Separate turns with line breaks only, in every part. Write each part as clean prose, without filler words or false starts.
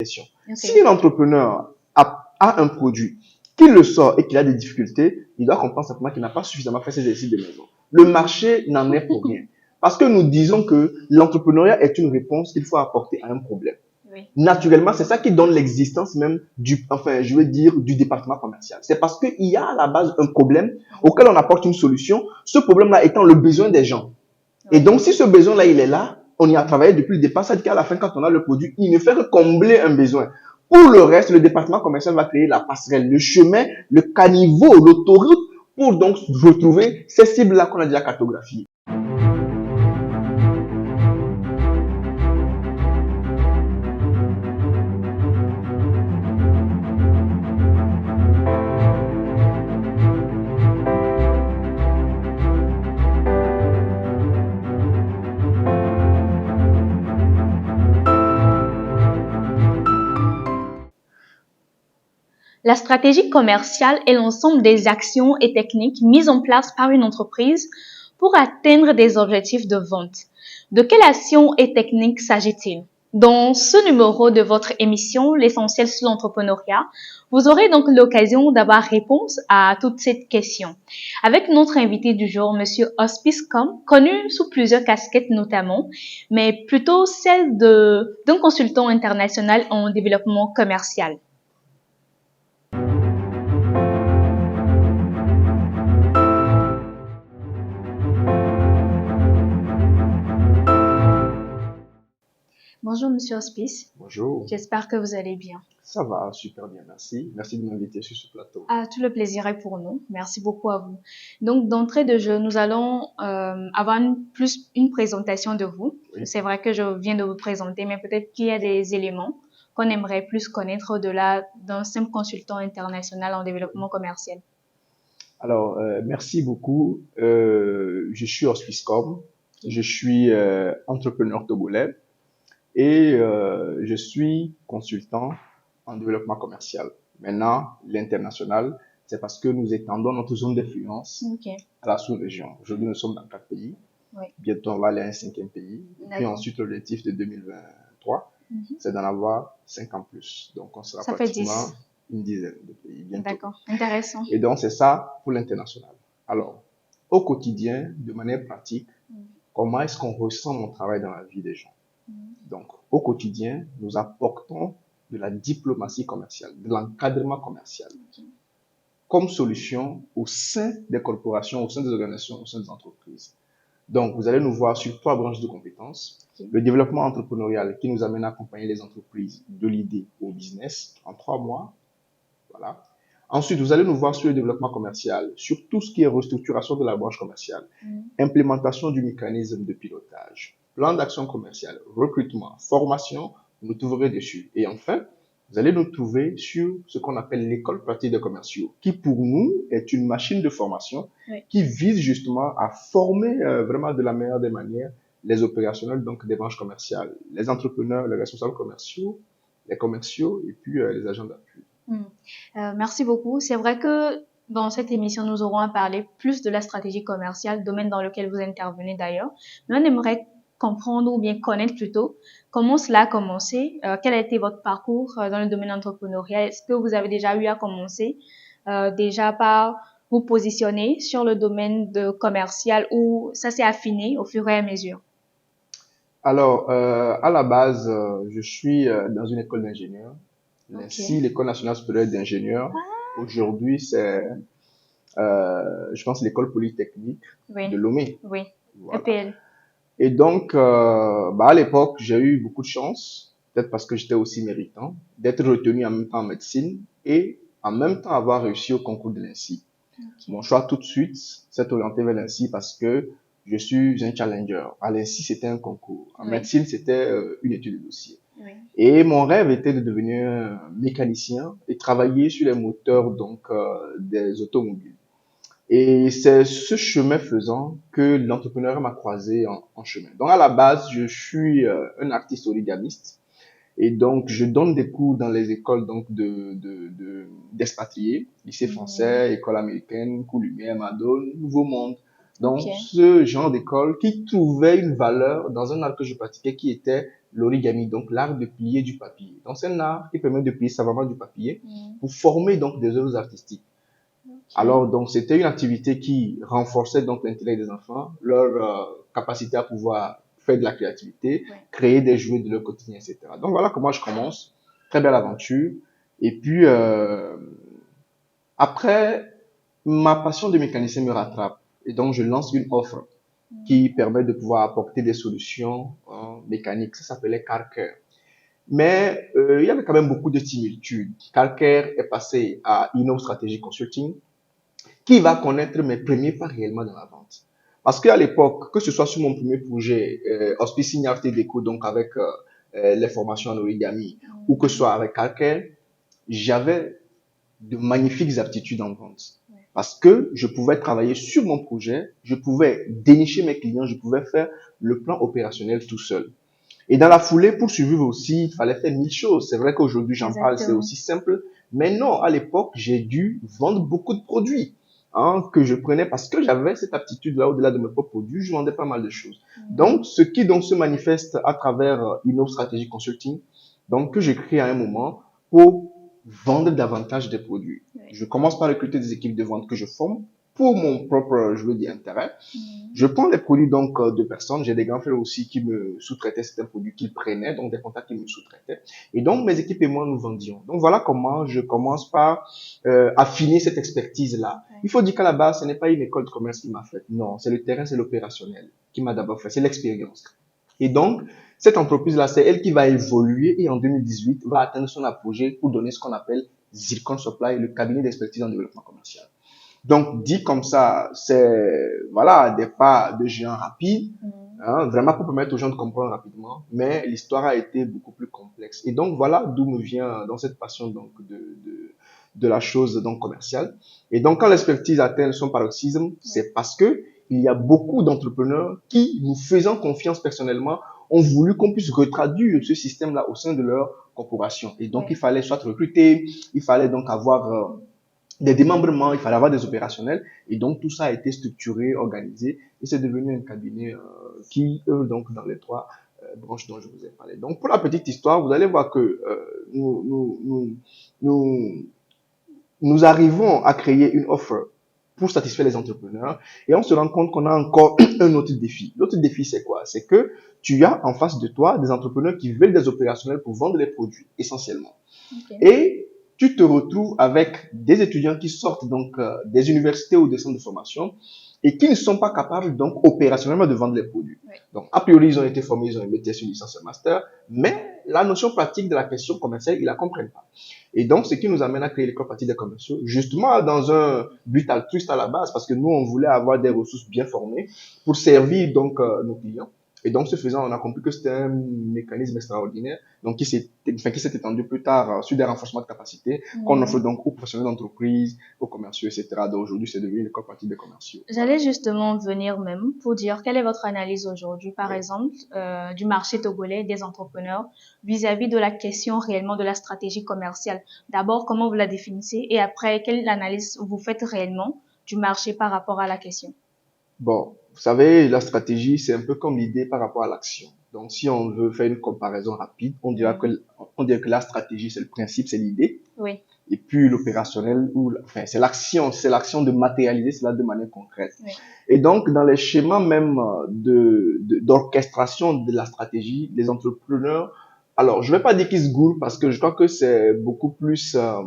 Si l'entrepreneur a un produit, qu'il le sort et qu'il a des difficultés, il doit comprendre simplement qu'il n'a pas suffisamment fait ses exercices de maison. Le marché n'en est pour rien. Parce que nous disons que l'entrepreneuriat est une réponse qu'il faut apporter à un problème.
Oui.
Naturellement, c'est ça qui donne l'existence même du département commercial. C'est parce qu'il y a à la base un problème auquel on apporte une solution, ce problème-là étant le besoin des gens. Et donc, si ce besoin-là, il est là, on y a travaillé depuis le départ, ça veut dire qu'à la fin, quand on a le produit, il ne fait que combler un besoin. Pour le reste, le département commercial va créer la passerelle, le chemin, le caniveau, l'autoroute, pour donc retrouver ces cibles-là qu'on a déjà cartographiées.
La stratégie commerciale est l'ensemble des actions et techniques mises en place par une entreprise pour atteindre des objectifs de vente. De quelles actions et techniques s'agit-il? Dans ce numéro de votre émission, l'essentiel sur l'entrepreneuriat, vous aurez donc l'occasion d'avoir réponse à toutes ces questions. Avec notre invité du jour, Monsieur Hospice Com, connu sous plusieurs casquettes notamment, mais plutôt celle d'un consultant international en développement commercial. Bonjour, Monsieur Hospice.
Bonjour.
J'espère que vous allez bien.
Ça va, super bien, merci. Merci de m'inviter sur ce plateau.
Tout le plaisir est pour nous. Merci beaucoup à vous. Donc, d'entrée de jeu, nous allons avoir une présentation de vous.
Oui.
C'est vrai que je viens de vous présenter, mais peut-être qu'il y a des éléments qu'on aimerait plus connaître au-delà d'un simple consultant international en développement commercial.
Alors, merci beaucoup. Je suis Hospicecom. Je suis entrepreneur togolais et je suis consultant en développement commercial. Maintenant, l'international, c'est parce que nous étendons notre zone d'influence à la sous-région. Aujourd'hui, nous sommes dans 4 pays.
Oui.
Bientôt, on va aller à un 5e pays. Puis ensuite, l'objectif de 2023, c'est d'en avoir 5 en plus. Donc, on sera pratiquement une dizaine de pays bientôt.
D'accord, intéressant.
Et donc, c'est ça pour l'international. Alors, au quotidien, de manière pratique, comment est-ce qu'on ressent mon travail dans la vie des gens? Donc, au quotidien, nous apportons de la diplomatie commerciale, de l'encadrement commercial, comme solution au sein des corporations, au sein des organisations, au sein des entreprises. Donc, vous allez nous voir sur 3 branches de compétences. Le développement entrepreneurial qui nous amène à accompagner les entreprises de l'idée au business en 3 mois. Voilà. Ensuite, vous allez nous voir sur le développement commercial, sur tout ce qui est restructuration de la branche commerciale, implémentation du mécanisme de pilotage, plan d'action commercial, recrutement, formation, vous nous trouverez dessus. Et enfin, vous allez nous trouver sur ce qu'on appelle l'école pratique des commerciaux, qui pour nous est une machine de formation qui vise justement à former vraiment de la meilleure des manières les opérationnels donc des branches commerciales, les entrepreneurs, les responsables commerciaux, les commerciaux et puis les agents d'appui.
Merci beaucoup. C'est vrai que dans cette émission, nous aurons à parler plus de la stratégie commerciale, domaine dans lequel vous intervenez d'ailleurs. Mais on aimerait comprendre ou bien connaître plutôt comment cela a commencé, quel a été votre parcours dans le domaine entrepreneurial. Est-ce que vous avez déjà eu à commencer déjà par vous positionner sur le domaine de commercial ou ça s'est affiné au fur et à mesure?
Alors, à la base, je suis dans une école d'ingénieurs. L'ENSI, l'École nationale supérieure d'ingénieurs. Aujourd'hui, c'est, je pense, l'école polytechnique de Lomé.
Oui,
voilà.
EPL.
Et donc, à l'époque, j'ai eu beaucoup de chance, peut-être parce que j'étais aussi méritant, d'être retenu en même temps en médecine et en même temps avoir réussi au concours de l'ENSI. Mon choix tout de suite s'est orienté vers l'ENSI parce que je suis un challenger. À l'ENSI, c'était un concours. En médecine, c'était une étude de dossier. Et mon rêve était de devenir mécanicien et travailler sur les moteurs donc des automobiles. Et c'est ce chemin faisant que l'entrepreneuriat m'a croisé en chemin. Donc à la base, je suis un artiste origamiste et donc je donne des cours dans les écoles donc d'expatriés, lycée français, école américaine, Cours Lumière, Madone, Nouveau Monde. Donc, ce genre d'école qui trouvait une valeur dans un art que je pratiquais qui était l'origami, donc l'art de plier du papier. Donc, c'est un art qui permet de plier savamment du papier pour former donc des œuvres artistiques. Alors, donc, c'était une activité qui renforçait donc l'intellect des enfants, leur capacité à pouvoir faire de la créativité, créer des jouets de leur quotidien, etc. Donc, voilà comment je commence. Très belle aventure. Et puis, après, ma passion de mécanicien me rattrape. Et donc, je lance une offre qui permet de pouvoir apporter des solutions mécaniques. Ça s'appelait CarCare. Mais il y avait quand même beaucoup de similitudes. CarCare est passé à Innov Strategy Consulting, qui va connaître mes premiers pas réellement dans la vente. Parce qu'à l'époque, que ce soit sur mon premier projet, Hospice Signal Déco, donc avec les formations en origami, ou que ce soit avec CarCare, j'avais de magnifiques aptitudes en vente. Parce que je pouvais travailler sur mon projet, je pouvais dénicher mes clients, je pouvais faire le plan opérationnel tout seul. Et dans la foulée, pour survivre aussi, il fallait faire 1000 choses. C'est vrai qu'aujourd'hui, j'en parle, c'est aussi simple. Mais non, à l'époque, j'ai dû vendre beaucoup de produits que je prenais parce que j'avais cette aptitude-là au-delà de mes propres produits. Je vendais pas mal de choses. Donc, ce qui donc se manifeste à travers Innov Strategy Consulting, donc que j'ai créé à un moment pour vendre davantage des produits. Je commence par recruter des équipes de vente que je forme pour mon propre, je veux dire, intérêt. Je prends les produits donc de personnes. J'ai des grands frères aussi qui me sous-traitaient certains produits qu'ils prenaient, donc des contacts qui me sous-traitaient. Et donc mes équipes et moi nous vendions. Donc voilà comment je commence par affiner cette expertise-là. Il faut dire qu'à la base, ce n'est pas une école de commerce qui m'a fait. Non, c'est le terrain, c'est l'opérationnel qui m'a d'abord fait. C'est l'expérience. Et donc cette entreprise-là, c'est elle qui va évoluer et en 2018 va atteindre son apogée pour donner ce qu'on appelle Zircon Supply, le cabinet d'expertise en développement commercial. Donc, dit comme ça, c'est, voilà, des pas de géant rapides, vraiment pour permettre aux gens de comprendre rapidement, mais l'histoire a été beaucoup plus complexe. Et donc, voilà d'où me vient, dans cette passion, donc, de la chose, donc, commerciale. Et donc, quand l'expertise atteint son paroxysme, c'est parce que il y a beaucoup d'entrepreneurs qui, nous faisant confiance personnellement, ont voulu qu'on puisse retraduire ce système-là au sein de leur corporation. Et donc, il fallait soit recruter, il fallait donc avoir, des démembrements, il fallait avoir des opérationnels et donc tout ça a été structuré, organisé et c'est devenu un cabinet qui œuvre donc dans les trois branches dont je vous ai parlé. Donc pour la petite histoire, vous allez voir que nous arrivons à créer une offre pour satisfaire les entrepreneurs et on se rend compte qu'on a encore un autre défi. L'autre défi, c'est quoi? C'est que tu as en face de toi des entrepreneurs qui veulent des opérationnels pour vendre les produits, essentiellement. Et tu te retrouves avec des étudiants qui sortent donc des universités ou des centres de formation et qui ne sont pas capables donc opérationnellement de vendre les produits. Donc a priori ils ont été formés, ils ont un BTS, une licence, un master, mais la notion pratique de la question commerciale ils la comprennent pas. Et donc ce qui nous amène à créer l'école pratique des commerciaux, justement dans un but altruiste à la base, parce que nous on voulait avoir des ressources bien formées pour servir donc nos clients. Et donc, ce faisant, on a compris que c'était un mécanisme extraordinaire, donc qui s'est étendu plus tard sur des renforcements de capacité, qu'on offre donc aux professionnels d'entreprise, aux commerciaux, etc. Donc, aujourd'hui, c'est devenu l'école pratique des commerciaux.
J'allais justement venir même pour dire quelle est votre analyse aujourd'hui, par exemple, du marché togolais des entrepreneurs vis-à-vis de la question réellement de la stratégie commerciale. D'abord, comment vous la définissez et après, quelle analyse vous faites réellement du marché par rapport à la question?
Bon, vous savez, la stratégie, c'est un peu comme l'idée par rapport à l'action. Donc, si on veut faire une comparaison rapide, on dirait que la stratégie, c'est le principe, c'est l'idée.
Oui.
Et puis, l'opérationnel, enfin, c'est l'action de matérialiser cela de manière concrète.
Oui.
Et donc, dans les schémas même d'orchestration de la stratégie, les entrepreneurs, alors, je vais pas dire qu'ils se gourent parce que je crois que c'est beaucoup plus un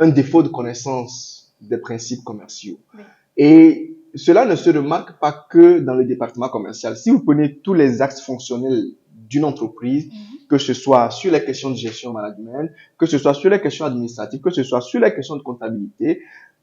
défaut de connaissance des principes commerciaux. Oui. Et cela ne se remarque pas que dans le département commercial. Si vous prenez tous les axes fonctionnels d'une entreprise, que ce soit sur les questions de gestion management, que ce soit sur les questions administratives, que ce soit sur les questions de comptabilité,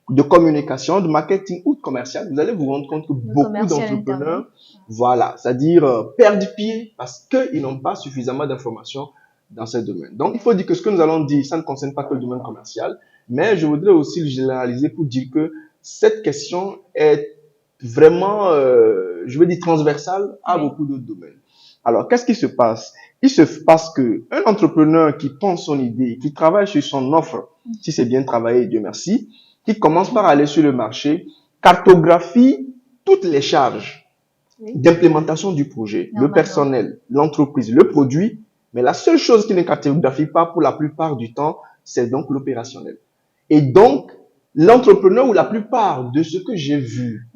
de communication, de marketing ou de commercial, vous allez vous rendre compte que beaucoup d'entrepreneurs, voilà, c'est-à-dire perdent du pied parce qu'ils n'ont pas suffisamment d'informations dans ce domaine. Donc, il faut dire que ce que nous allons dire, ça ne concerne pas que le domaine commercial, mais je voudrais aussi le généraliser pour dire que cette question est vraiment, je veux dire, transversale à beaucoup d'autres domaines. Alors, qu'est-ce qui se passe? Il se passe que un entrepreneur qui pense son idée, qui travaille sur son offre, si c'est bien travaillé, Dieu merci, qui commence par aller sur le marché, cartographie toutes les charges d'implémentation du projet, le personnel, l'entreprise, le produit, mais la seule chose qui ne cartographie pas pour la plupart du temps, c'est donc l'opérationnel. Et donc, l'entrepreneur ou la plupart de ce que j'ai vu,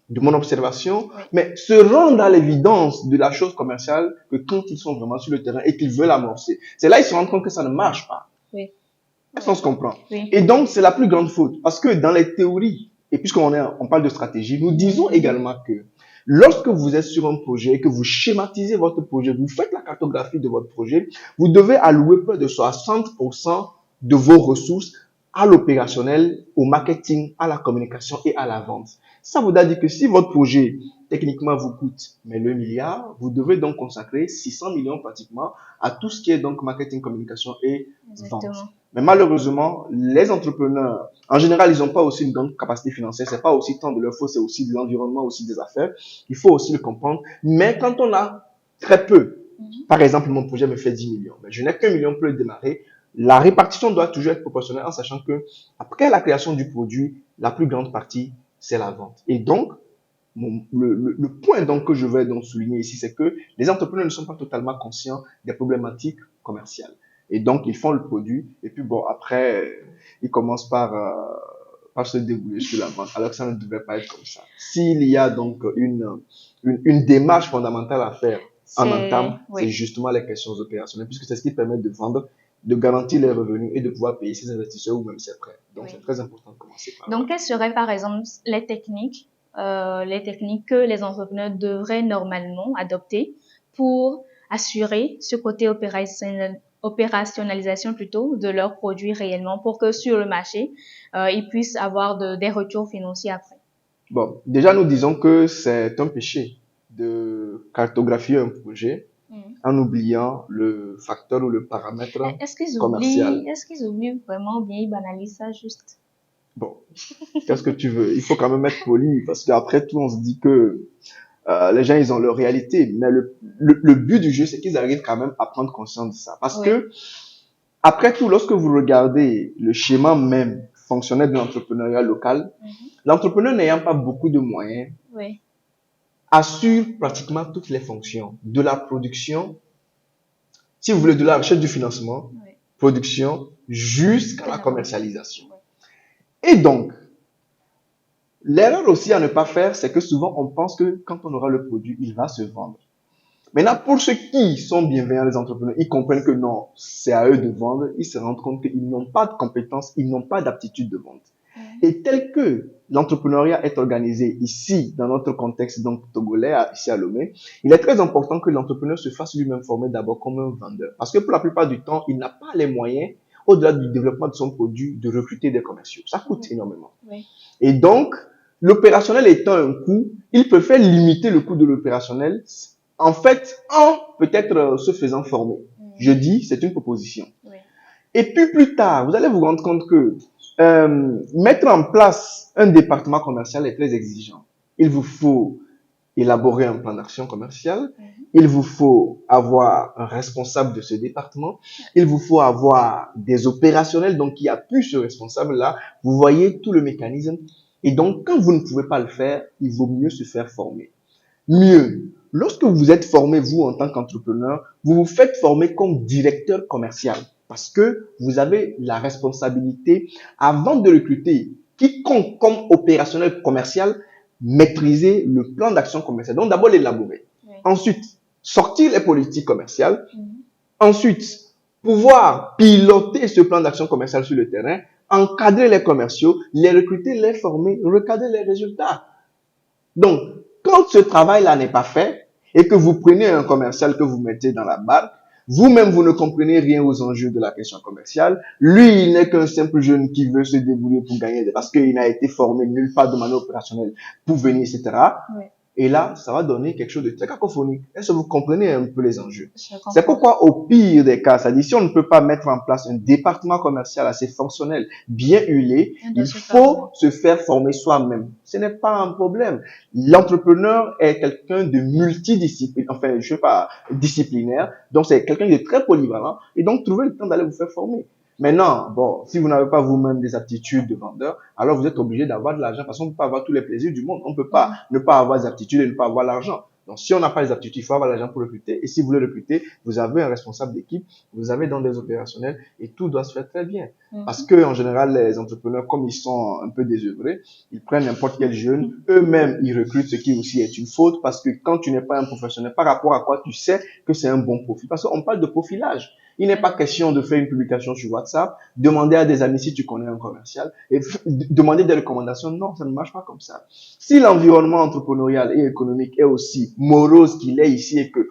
de mon observation, mais se rendent à l'évidence de la chose commerciale que quand ils sont vraiment sur le terrain et qu'ils veulent amorcer. C'est là qu'ils se rendent compte que ça ne marche pas. Est-ce qu'on se comprend? Et donc, c'est la plus grande faute. Parce que dans les théories, et puisqu'on parle de stratégie, nous disons également que lorsque vous êtes sur un projet, que vous schématisez votre projet, vous faites la cartographie de votre projet, vous devez allouer près de 60% de vos ressources à l'opérationnel, au marketing, à la communication et à la vente. Ça voudrait dire que si votre projet, techniquement, vous coûte 1 milliard, vous devez donc consacrer 600 millions pratiquement à tout ce qui est donc marketing, communication et vente. Mais malheureusement, les entrepreneurs, en général, ils n'ont pas aussi une grande capacité financière. C'est pas aussi tant de leur faute, c'est aussi de l'environnement, aussi des affaires. Il faut aussi le comprendre. Mais quand on a très peu, par exemple, mon projet me fait 10 millions, mais je n'ai qu'1 million pour le démarrer, la répartition doit toujours être proportionnelle en sachant que après la création du produit, la plus grande partie, c'est la vente. Et donc, le point donc que je vais donc souligner ici, c'est que les entrepreneurs ne sont pas totalement conscients des problématiques commerciales. Et donc, ils font le produit, et puis bon, après, ils commencent par se débrouiller sur la vente, alors que ça ne devait pas être comme ça. S'il y a donc une démarche fondamentale à faire en entame, c'est justement les questions opérationnelles, puisque c'est ce qui permet de vendre, de garantir les revenus et de pouvoir payer ses investisseurs ou même ses prêts. Donc, c'est très important de commencer par là.
Donc, quelles seraient, par exemple, les techniques que les entrepreneurs devraient normalement adopter pour assurer ce côté opérationnalisation plutôt de leurs produits réellement pour que sur le marché, ils puissent avoir des retours financiers après?
Bon, déjà, nous disons que c'est un péché de cartographier un projet en oubliant le facteur ou le paramètre commercial.
Est-ce qu'ils oublient vraiment ou bien ils banalisent ça juste?
Bon, qu'est-ce que tu veux? Il faut quand même être poli parce qu'après tout, on se dit que les gens, ils ont leur réalité. Mais le but du jeu, c'est qu'ils arrivent quand même à prendre conscience de ça. Parce que, après tout, lorsque vous regardez le schéma même fonctionnel de l'entrepreneuriat local, l'entrepreneur n'ayant pas beaucoup de moyens, assure pratiquement toutes les fonctions. De la production, si vous voulez, de la recherche du financement, production, jusqu'à la commercialisation. Et donc, l'erreur aussi à ne pas faire, c'est que souvent on pense que quand on aura le produit, il va se vendre. Maintenant, pour ceux qui sont bienveillants, les entrepreneurs, ils comprennent que non, c'est à eux de vendre, ils se rendent compte qu'ils n'ont pas de compétences, ils n'ont pas d'aptitude de vente. Et tel que l'entrepreneuriat est organisé ici, dans notre contexte donc togolais, ici à Lomé, il est très important que l'entrepreneur se fasse lui-même former d'abord comme un vendeur. Parce que pour la plupart du temps, il n'a pas les moyens, au-delà du développement de son produit, de recruter des commerciaux. Ça coûte énormément. Et donc, l'opérationnel étant un coût, il préfère limiter le coût de l'opérationnel, en fait, en peut-être se faisant former. Je dis, c'est une proposition. Et puis plus tard, vous allez vous rendre compte que mettre en place un département commercial est très exigeant. Il vous faut élaborer un plan d'action commercial. Il vous faut avoir un responsable de ce département. Il vous faut avoir des opérationnels donc qui appuient ce responsable-là. Vous voyez tout le mécanisme. Et donc, quand vous ne pouvez pas le faire, il vaut mieux se faire former. Mieux, lorsque vous êtes formé, vous, en tant qu'entrepreneur, vous vous faites former comme directeur commercial. Parce que vous avez la responsabilité, avant de recruter quiconque comme opérationnel commercial, maîtriser le plan d'action commercial. Donc, d'abord l'élaborer. Ensuite, sortir les politiques commerciales. Ensuite, pouvoir piloter ce plan d'action commercial sur le terrain, encadrer les commerciaux, les recruter, les former, recadrer les résultats. Donc, quand ce travail-là n'est pas fait et que vous prenez un commercial que vous mettez dans la barque, vous-même, vous ne comprenez rien aux enjeux de la question commerciale. Lui, il n'est qu'un simple jeune qui veut se débrouiller pour gagner parce qu'il n'a été formé nulle part de manière opérationnelle pour venir, etc. Et là, ça va donner quelque chose de très cacophonique. Est-ce que vous comprenez un peu les enjeux? C'est pourquoi, au pire des cas, c'est-à-dire si on ne peut pas mettre en place un département commercial assez fonctionnel, bien huilé, il faut se faire former soi-même. Ce n'est pas un problème. L'entrepreneur est quelqu'un de multidisciplinaire, disciplinaire. Donc, c'est quelqu'un de très polyvalent. Et donc, trouvez le temps d'aller vous faire former. Maintenant, bon, si vous n'avez pas vous-même des aptitudes de vendeur, alors vous êtes obligé d'avoir de l'argent parce qu'on ne peut pas avoir tous les plaisirs du monde. On ne peut pas ne pas avoir des aptitudes et ne pas avoir l'argent. Donc, si on n'a pas les aptitudes, il faut avoir l'argent pour recruter. Et si vous voulez recruter, vous avez un responsable d'équipe, vous avez dans des opérationnels et tout doit se faire très bien. Parce que, en général, les entrepreneurs, comme ils sont un peu désœuvrés, ils prennent n'importe quel jeune, eux-mêmes, ils recrutent, ce qui aussi est une faute parce que quand tu n'es pas un professionnel, par rapport à quoi tu sais que c'est un bon profil? Parce qu'on parle de profilage. Il n'est pas question de faire une publication sur WhatsApp, demander à des amis si tu connais un commercial et demander des recommandations. Non, ça ne marche pas comme ça. Si l'environnement entrepreneurial et économique est aussi morose qu'il est ici et que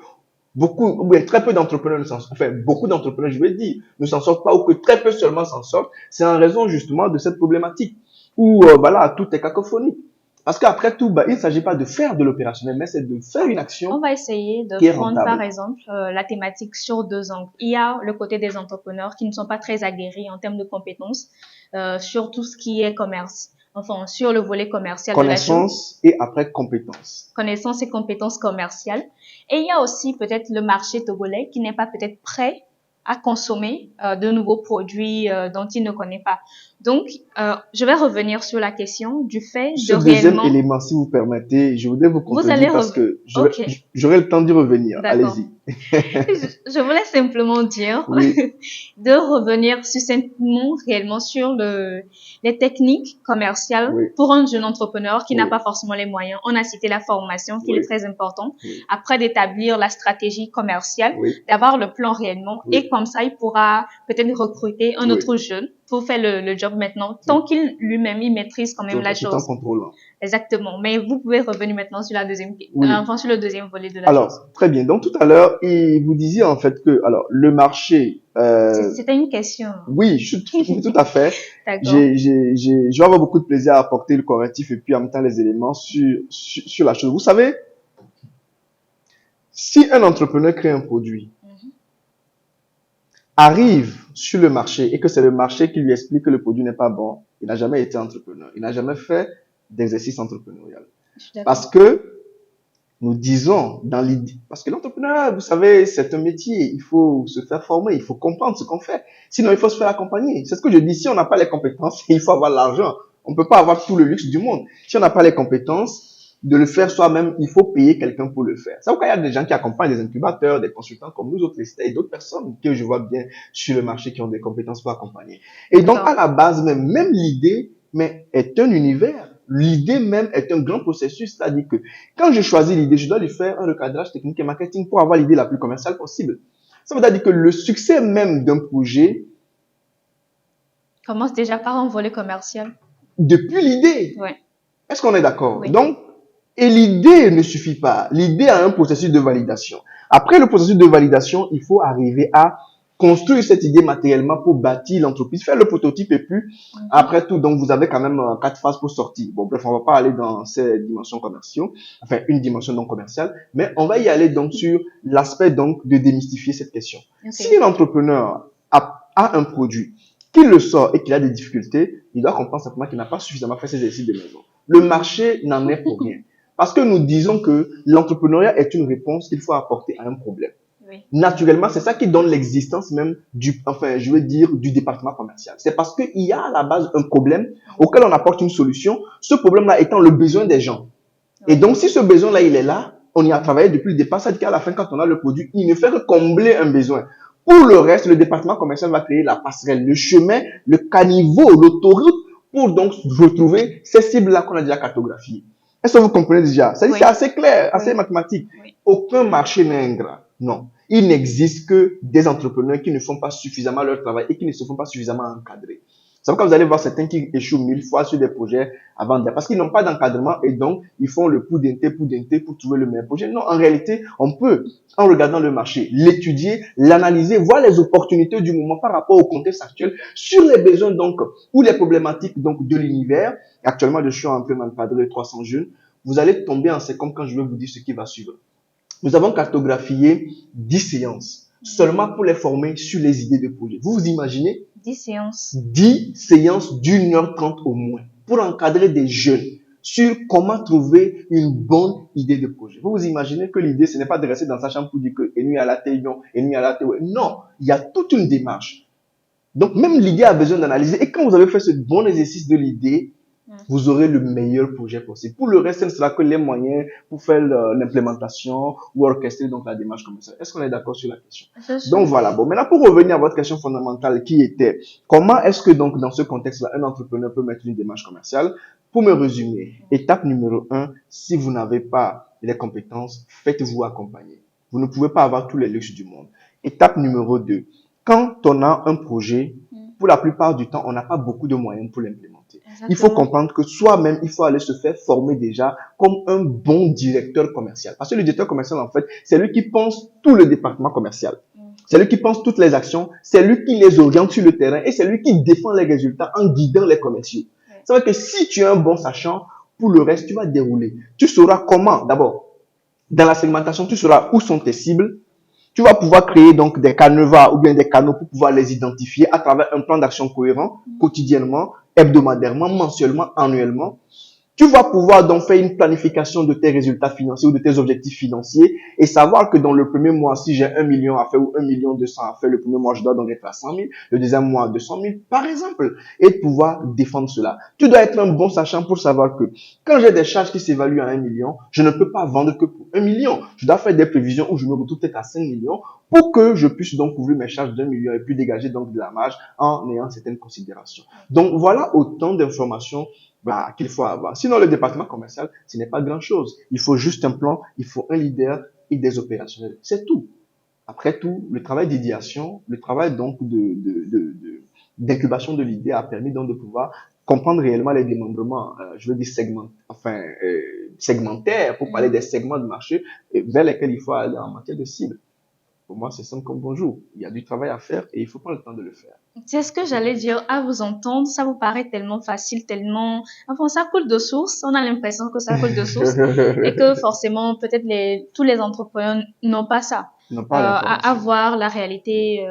très peu d'entrepreneurs ne s'en sortent, enfin, beaucoup d'entrepreneurs, je vais dire, ne s'en sortent pas ou que très peu seulement s'en sortent, c'est en raison justement de cette problématique où, voilà, tout est cacophonique. Parce qu'après tout, il ne s'agit pas de faire de l'opérationnel, mais c'est de faire une action.
On va essayer de prendre par exemple la thématique sur 2 angles. Il y a le côté des entrepreneurs qui ne sont pas très aguerris en termes de compétences sur tout ce qui est commerce. Enfin, sur le volet commercial de la chose.
Connaissance et après compétences.
Connaissance et compétences commerciales. Et il y a aussi peut-être le marché togolais qui n'est pas peut-être prêt à consommer de nouveaux produits dont il ne connaît pas. Donc, je vais revenir sur la question du fait de
réellement... deuxième élément, si vous permettez, je voudrais vous contredire parce que j'aurai le temps d'y revenir. Allez-y.
Je voulais simplement dire de revenir succinctement réellement sur les techniques commerciales pour un jeune entrepreneur qui n'a pas forcément les moyens. On a cité la formation qui est très importante. Après d'établir la stratégie commerciale, d'avoir le plan réellement et comme ça, il pourra peut-être recruter un autre jeune pour faire le job maintenant, tant qu'il lui-même, il maîtrise quand même la chose.
Tout en contrôlant.
Exactement. Mais vous pouvez revenir maintenant sur la deuxième, enfin, sur le deuxième volet de la chose.
Alors, très bien. Donc, tout à l'heure, vous disiez en fait que, alors, le marché,
c'était une question.
Oui, tout à fait. Je vais avoir beaucoup de plaisir à apporter le correctif et puis en même temps les éléments sur la chose. Vous savez, si un entrepreneur crée un produit, arrive sur le marché et que c'est le marché qui lui explique que le produit n'est pas bon, il n'a jamais été entrepreneur. Il n'a jamais fait d'exercice entrepreneurial. Parce que nous disons dans l'idée, parce que l'entrepreneuriat, vous savez, c'est un métier, il faut se faire former, il faut comprendre ce qu'on fait. Sinon, il faut se faire accompagner. C'est ce que je dis, si on n'a pas les compétences, il faut avoir l'argent. On ne peut pas avoir tout le luxe du monde. Si on n'a pas les compétences de le faire soi-même, il faut payer quelqu'un pour le faire. C'est pourquoi il y a des gens qui accompagnent des incubateurs, des consultants comme nous autres, et d'autres personnes que je vois bien sur le marché qui ont des compétences pour accompagner. Et donc, à la base même l'idée, mais est un univers. L'idée même est un grand processus, c'est-à-dire que quand je choisis l'idée, je dois lui faire un recadrage technique et marketing pour avoir l'idée la plus commerciale possible. Ça veut dire que le succès même d'un projet
commence déjà par un volet commercial.
Depuis l'idée.
Ouais.
Est-ce qu'on est d'accord? Donc, et l'idée ne suffit pas. L'idée a un processus de validation. Après le processus de validation, il faut arriver à construire cette idée matériellement pour bâtir l'entreprise, faire le prototype et puis après tout, donc vous avez quand même 4 phases pour sortir. Bon, bref, on va pas aller dans ces dimensions commerciales, enfin une dimension non commerciale, mais on va y aller donc sur l'aspect donc de démystifier cette question. Si l'entrepreneur a un produit, qu'il le sort et qu'il a des difficultés, il doit comprendre simplement qu'il n'a pas suffisamment fait ses exercices de maison. Le marché n'en est pour rien. Parce que nous disons que l'entrepreneuriat est une réponse qu'il faut apporter à un problème. Naturellement, c'est ça qui donne l'existence même du département commercial. C'est parce qu'il y a à la base un problème auquel on apporte une solution, ce problème-là étant le besoin des gens. Et donc, si ce besoin-là, il est là, on y a travaillé depuis le départ, c'est-à-dire qu'à la fin, quand on a le produit, il ne fait que combler un besoin. Pour le reste, le département commercial va créer la passerelle, le chemin, le caniveau, l'autoroute, pour donc retrouver ces cibles-là qu'on a déjà cartographiées. Est-ce que vous comprenez déjà? C'est assez clair, assez mathématique. Aucun marché n'est ingrat. Non. Il n'existe que des entrepreneurs qui ne font pas suffisamment leur travail et qui ne se font pas suffisamment encadrer. C'est pourquoi vous allez voir certains qui échouent 1000 fois sur des projets avant de... Parce qu'ils n'ont pas d'encadrement et donc ils font le coup d'un thé pour trouver le meilleur projet. Non, en réalité, on peut, en regardant le marché, l'étudier, l'analyser, voir les opportunités du moment par rapport au contexte actuel sur les besoins donc ou les problématiques donc de l'univers. Actuellement, je suis en train d'encadrer 300 jeunes. Vous allez tomber en seconde quand je vais vous dire ce qui va suivre. Nous avons cartographié 10 séances seulement pour les former sur les idées de projet. Vous vous imaginez?
10 séances.
10 séances d'1h30 au moins pour encadrer des jeunes sur comment trouver une bonne idée de projet. Vous vous imaginez que l'idée, ce n'est pas de rester dans sa chambre pour dire que et nuit à la télé, non, et nuit à la télé. Non, il y a toute une démarche. Donc, même l'idée a besoin d'analyser. Et quand vous avez fait ce bon exercice de l'idée, vous aurez le meilleur projet possible. Pour le reste, ce ne sera que les moyens pour faire l'implémentation ou orchestrer donc la démarche commerciale. Est-ce qu'on est d'accord sur la question? Donc voilà. Bon, maintenant pour revenir à votre question fondamentale qui était comment est-ce que donc dans ce contexte-là, un entrepreneur peut mettre une démarche commerciale? Pour me résumer, étape numéro 1, si vous n'avez pas les compétences, faites-vous accompagner. Vous ne pouvez pas avoir tous les luxes du monde. Étape numéro 2, quand on a un projet, pour la plupart du temps, on n'a pas beaucoup de moyens pour l'implémenter. Il faut comprendre que soi-même, il faut aller se faire former déjà comme un bon directeur commercial. Parce que le directeur commercial, en fait, c'est lui qui pense tout le département commercial. C'est lui qui pense toutes les actions, c'est lui qui les oriente sur le terrain et c'est lui qui défend les résultats en guidant les commerciaux. C'est vrai que si tu es un bon sachant, pour le reste, tu vas dérouler. Tu sauras comment, d'abord, dans la segmentation, tu sauras où sont tes cibles. Tu vas pouvoir créer donc des canevas ou bien des canaux pour pouvoir les identifier à travers un plan d'action cohérent, quotidiennement, hebdomadairement, mensuellement, annuellement. Tu vas pouvoir donc faire une planification de tes résultats financiers ou de tes objectifs financiers et savoir que dans le premier mois, si j'ai 1 million à faire ou 1,2 million à faire, le premier mois, je dois donc être à 100 000, le deuxième mois à 200 000, par exemple, et de pouvoir défendre cela. Tu dois être un bon sachant pour savoir que quand j'ai des charges qui s'évaluent à 1 million, je ne peux pas vendre que pour 1 million. Je dois faire des prévisions où je me retrouve peut-être à 5 millions pour que je puisse donc couvrir mes charges d'1 million et puis dégager donc de la marge en ayant certaines considérations. Donc voilà autant d'informations qu'il faut avoir. Sinon, le département commercial, ce n'est pas grand-chose. Il faut juste un plan, il faut un leader et des opérationnels. C'est tout. Après tout, le travail d'idéation, le travail donc d'incubation de l'idée a permis donc de pouvoir comprendre réellement les démembrements, je veux dire segmentaires, pour parler des segments de marché vers lesquels il faut aller en matière de cible. Pour moi, c'est simple comme bonjour. Il y a du travail à faire et il faut prendre le temps de le faire.
C'est ce que j'allais dire. À vous entendre, ça vous paraît tellement facile, tellement... Enfin, ça coule de source. On a l'impression que ça coule de source et que forcément, peut-être tous les entrepreneurs n'ont pas ça.
N'ont pas
à voir la réalité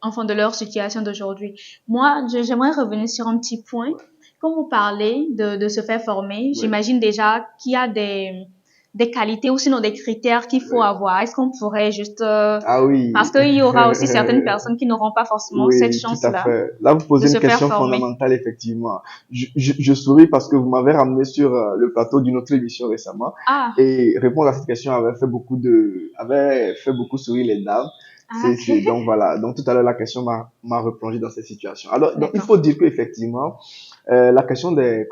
enfin de leur situation d'aujourd'hui. Moi, j'aimerais revenir sur un petit point. Quand vous parlez de se faire former, j'imagine déjà qu'il y a des qualités ou sinon des critères qu'il faut avoir. Est-ce qu'on pourrait juste...
Ah oui.
Parce qu'il y aura aussi certaines personnes qui n'auront pas forcément cette chance-là.
Tout à fait. Là, vous posez une question fondamentale, effectivement. Je souris parce que vous m'avez ramené sur le plateau d'une autre émission récemment. Et répondre à cette question avait fait beaucoup sourire les dames. Donc voilà. Donc tout à l'heure, la question m'a replongé dans cette situation. Alors, donc, il faut dire qu'effectivement, la question des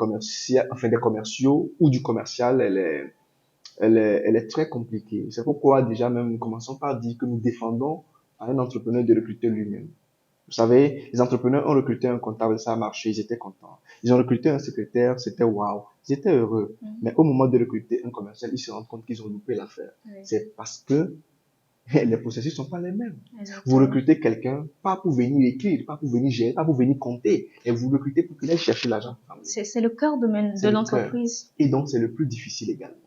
commerciaux ou du commercial, elle est très compliquée. C'est pourquoi déjà même, commençons par dire que nous défendons à un entrepreneur de recruter lui-même. Vous savez, les entrepreneurs ont recruté un comptable, ça a marché, ils étaient contents. Ils ont recruté un secrétaire, c'était waouh, ils étaient heureux. Mais au moment de recruter un commercial, ils se rendent compte qu'ils ont loupé l'affaire. C'est parce que les processus sont pas les mêmes. Vous recrutez quelqu'un pas pour venir écrire, pas pour venir gérer, pas pour venir compter, et vous recrutez pour qu'il aille chercher l'argent.
C'est le cœur de l'entreprise.
Et donc, c'est le plus difficile également.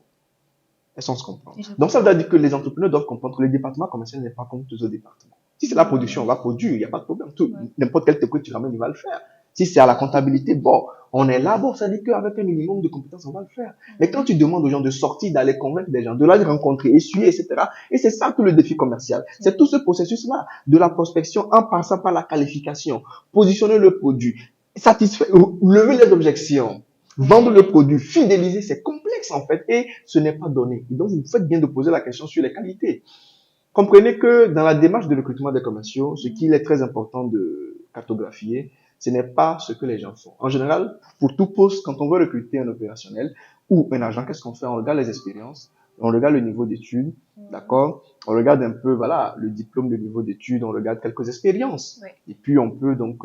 Est-ce qu'on se comprend? Donc, ça veut dire que les entrepreneurs doivent comprendre que le département commercial n'est pas comme tous les autres départements. Si c'est la production, on va produire, il n'y a pas de problème. N'importe quel truc que tu ramènes, il va le faire. Si c'est à la comptabilité, bon, on est là, bon, ça dit qu'avec un minimum de compétences, on va le faire. Mais quand tu demandes aux gens de sortir, d'aller convaincre des gens, de les rencontrer, essuyer, etc., et c'est ça tout le défi commercial. C'est tout ce processus-là, de la prospection en passant par la qualification, positionner le produit, satisfaire, lever les objections, vendre le produit, fidéliser, c'est complexe en fait et ce n'est pas donné. Et donc, vous faites bien de poser la question sur les qualités. Comprenez que dans la démarche de recrutement des commerciaux, ce qu'il est très important de cartographier, ce n'est pas ce que les gens font. En général, pour tout poste, quand on veut recruter un opérationnel ou un agent, qu'est-ce qu'on fait? On regarde les expériences, on regarde le niveau d'études, d'accord? On regarde un peu, voilà, le diplôme de niveau d'études, on regarde quelques expériences. Et puis, on peut donc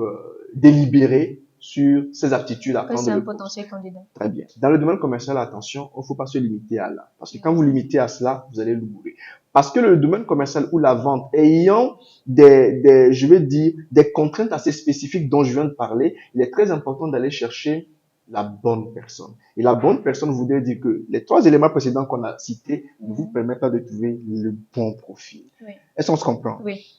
délibérer sur ses aptitudes à prendre.
C'est un potentiel candidat.
Très bien. Dans le domaine commercial, attention, il ne faut pas se limiter à là. Parce que quand vous limitez à cela, vous allez l'oublier. Parce que le domaine commercial ou la vente ayant je vais dire, des contraintes assez spécifiques dont je viens de parler, il est très important d'aller chercher la bonne personne. Et la bonne personne voudrait dire que les 3 éléments précédents qu'on a cités ne vous permettent pas de trouver le bon profil. Est-ce qu'on se comprend?
Oui.